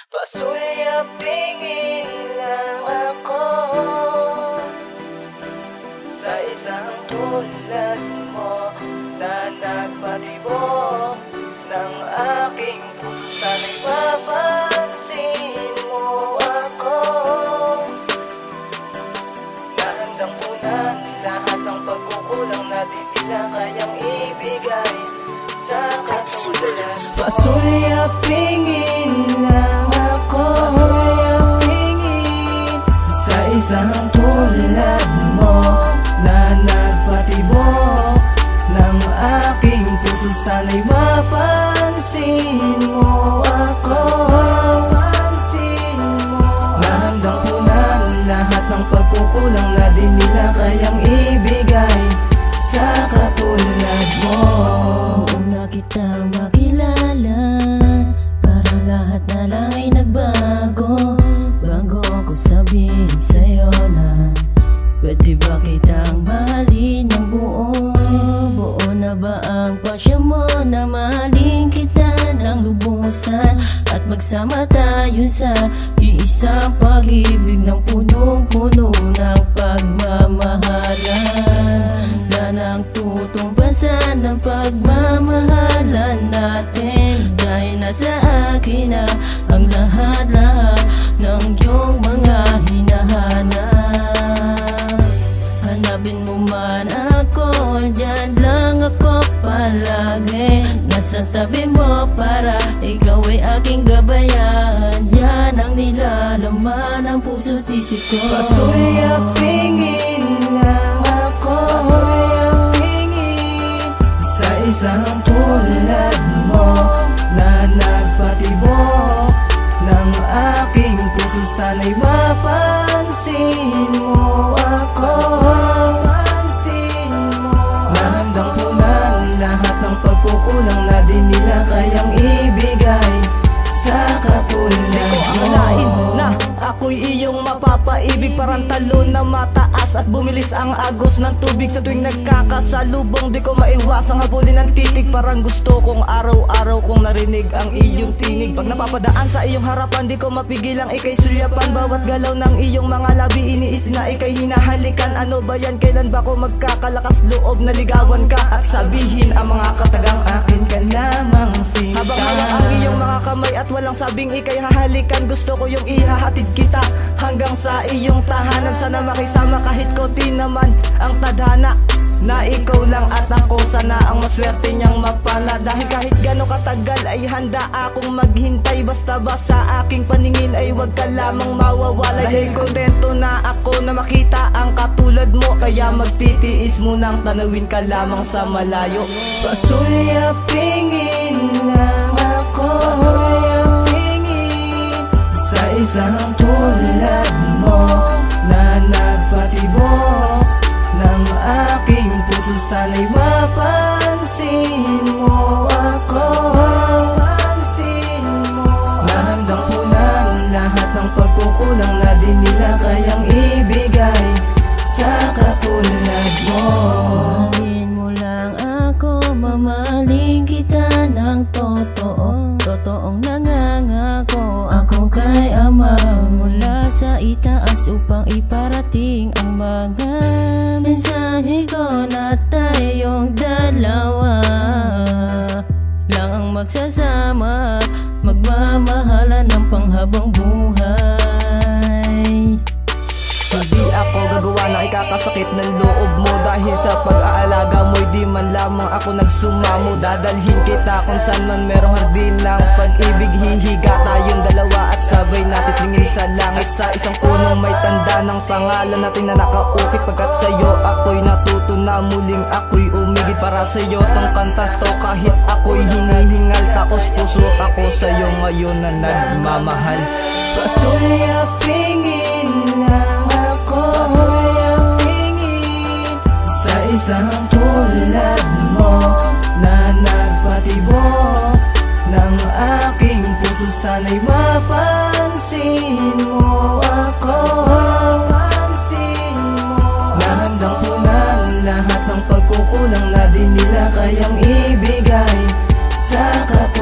Pasulyapingin lang ako sa isang tulad mo na nagpatibok ng aking puso. Sana'y mapansin mo ako na handang punan lahat ng pagkukulang na di nila kayang ibigay sa katulad. Pasulyapingin lang ako sa isang tulad mo na nagpatibok ng aking puso. Sana'y mapansin mo ako na handang punan lahat ng pagkukulang na di nila kayang ibigay sa katulad mo. Una kita makilala, parang lahat na lang ay nagbago. Bago ako sabihin sa'yo na pwede ba kitang mahalin ng buo? Buo na ba ang pasya mo na mahalin kita ng lubusan? At magsama tayo sa iisang pag-ibig ng punong-puno ng pagmamahalan. Na nang tutumbasan ng pagmamahalan natin, dahil nasa akin na ang lahat-lahat ng iyong mga hinahanap. Hanapin mo man ako, dyan lang ako palagi. Nasa tabi mo para ikaw ay aking gabayan. Yan ang nilalaman ng puso't isip ko. Pasulyapingin lang ako sa isang tulad mo na nagpatibok ng aking puso. Sana'y mapansin mo ako na handang punan lahat ng pagkukulang na di nila kayang ibigay sa katulad mo. Na ako'y iyong mapapaibig, parang talon na mataas at bumilis ang agos ng tubig. Sa tuwing nagkakasalubong di ko maiwasang habulin ng titig. Parang gusto kong araw-araw kong narinig ang iyong tinig. Pag napapadaan sa iyong harapan di ko mapigilang ika'y sulyapan. Bawat galaw ng iyong mga labi iniis na ika'y hinahalikan. Ano ba yan? Kailan ba ko magkakalakas loob na ligawan ka at sabihin ang mga katagang akin ka lamang sita? Habang hawak ang iyong mga kamay at walang sabing ika'y hahalikan, gusto ko yung ihahatid kita hanggang sa iyong tahanan. Sana makisama kahit konti naman ang tadhana na ikaw lang at ako. Sana ang maswerte niyang mapana, dahil kahit gano'ng katagal ay handa akong maghintay. Basta ba sa aking paningin ay wag ka lamang mawawala. Dahil kontento na ako na makita ang katulad mo, kaya magtitiis mo nang tanawin ka lamang sa malayo. Pasulyapingin lang ako sa isang tulad mo na nagpatibok ng aking puso. Sana'y mapansin mo ako na handang punan lahat ng pagkukulang na di nila kayang ibigay sa katulad mo. Mahalin mo lang ako, mamahalin kita ng totoo. Totoong nangangako ako kay Ama mula sa itaas upang iparating ang mga mensahe ko na tayong dalawa lang ang magsasama at magmamahalan ng panghabang buhay. Hindi ako gagawa ng ikakasakit ng loob mo, dahil sa pag-aalaga mo'y di man lamang ako nagsumamo. Dadalhin kita kung saan man merong hardin ng pag-ibig. Hihiga tayong dalawa at sabay natin tingin sa langit. Sa isang punong may tanda ng pangalan natin na nakaukit. Pagkat sa'yo ako'y natuto na muling ako'y umigit. Para sa'yo tong kanta to kahit ako'y hinihingal. Tapos puso ako sa'yo ngayon na nagmamahal. Pasulyapingin lang sa isang tulad mo na nagpatibok ng aking puso. Sana'y mapansin mo ako na handang punan lahat ng pagkukulang na di nila kayang ibigay sa katulad